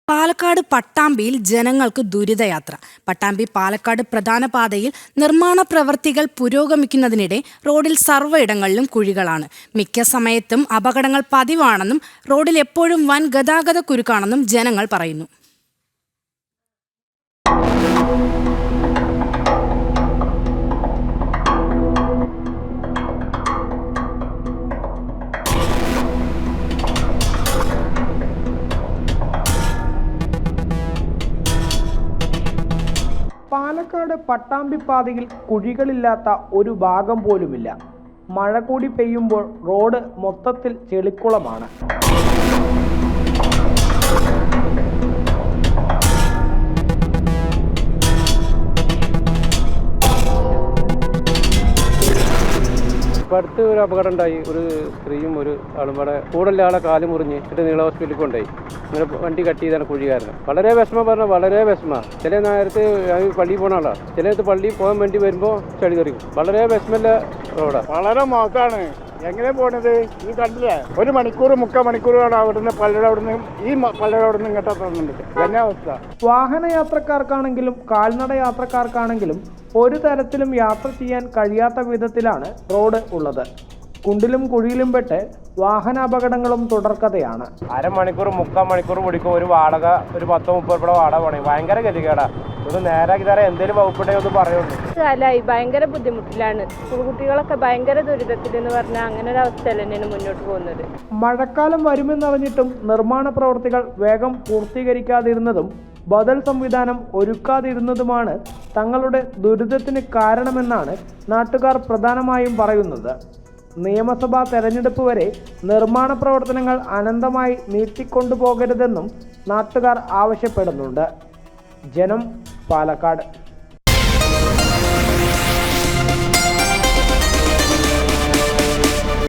പാലക്കാട് പട്ടാമ്പിയിൽ ജനങ്ങൾക്ക് ദുരിതയാത്ര. പട്ടാമ്പി പാലക്കാട് പ്രധാന പാതയിൽ നിർമ്മാണ പ്രവൃത്തികൾ പുരോഗമിക്കുന്നതിനിടെ റോഡിൽ സർവ്വയിടങ്ങളിലും കുഴികളാണ്. മിക്ക സമയത്തും അപകടങ്ങൾ പതിവാണെന്നും റോഡിൽ എപ്പോഴും വൻ ഗതാഗത കുരുക്കാണെന്നും ജനങ്ങൾ പറയുന്നു. പാലക്കാട് പട്ടാമ്പി പാതയിൽ കുഴികളില്ലാത്ത ഒരു ഭാഗം പോലുമില്ല. മഴ കൂടി പെയ്യുമ്പോൾ റോഡ് മൊത്തത്തിൽ ചെളിക്കുളമാണ്. അടുത്ത് ഒരു അപകടം ഉണ്ടായി. ഒരു സ്ത്രീയും ഒരു ആളും കൂടെ കൂടുതൽ ആളെ കാല് മുറിഞ്ഞ് നീള ഹോസ്പിറ്റലിൽ കൊണ്ടുപോയി. ഇങ്ങനെ വണ്ടി കട്ട് ചെയ്താണ് കുഴി കാരണം. വളരെ വിഷമം പറഞ്ഞാൽ വളരെ വിഷമമാണ്. ചില നേരത്ത് പള്ളിയിൽ പോകണ ആളാണ്. ചില നേരത്ത് പള്ളിയിൽ പോകാൻ വേണ്ടി വരുമ്പോൾ ചളി കറിയും. വളരെ വിഷമല്ല റോഡാണ്. വളരെ മോശമാണ്. എങ്ങനെ പോണത് ഈ കണ്ടില്ലേ? 1 മണിക്കൂർ 3/4 മണിക്കൂറാണ് അവിടുന്ന് പലരുടെ അവിടുന്ന് ഈ പലരുടെ അവിടുന്ന് ഇങ്ങോട്ട് തന്നിട്ട് തന്നെ അവസ്ഥ. വാഹനയാത്രക്കാർക്കാണെങ്കിലും കാൽനട യാത്രക്കാർക്കാണെങ്കിലും ഒരു തരത്തിലും യാത്ര ചെയ്യാൻ കഴിയാത്ത വിധത്തിലാണ് റോഡ് ഉള്ളത്. കുണ്ടിലും കുഴിയിലും പെട്ട് വാഹനാപകടങ്ങളും തുടർക്കഥയാണ്. അരമണിക്കൂർ 3/4 മണിക്കൂർ പിടിക്കും. ഒരു വാടക ഒരു 10-30 രൂപ വാടക വേണം. ഭയങ്കര ഗതികേടാ. ഇത് നേരാക്കി തരാൻ എന്തെങ്കിലും വകുപ്പിട്ടേ ഒന്ന് പറയുള്ളൂ. കാലമായി ഭയങ്കര ബുദ്ധിമുട്ടിലാണ്. സ്കൂൾ കുട്ടികളൊക്കെ ഭയങ്കര ദുരിതത്തിലെന്ന് പറഞ്ഞാൽ അങ്ങനെ ഒരു അവസ്ഥയിൽ തന്നെയാണ് മുന്നോട്ട് പോകുന്നത്. മഴക്കാലം വരുമെന്നറിഞ്ഞിട്ടും നിർമ്മാണ പ്രവൃത്തികൾ വേഗം പൂർത്തീകരിക്കാതിരുന്നതും ബദൽ സംവിധാനം ഒരുക്കാതിരുന്നതുമാണ് തങ്ങളുടെ ദുരിതത്തിന് കാരണമെന്നാണ് നാട്ടുകാർ പ്രധാനമായും പറയുന്നത്. നിയമസഭാ തെരഞ്ഞെടുപ്പ് വരെ നിർമ്മാണ പ്രവർത്തനങ്ങൾ അനന്തമായി നീട്ടിക്കൊണ്ടുപോകരുതെന്നും നാട്ടുകാർ ആവശ്യപ്പെടുന്നുണ്ട്. ജനം, പാലക്കാട്.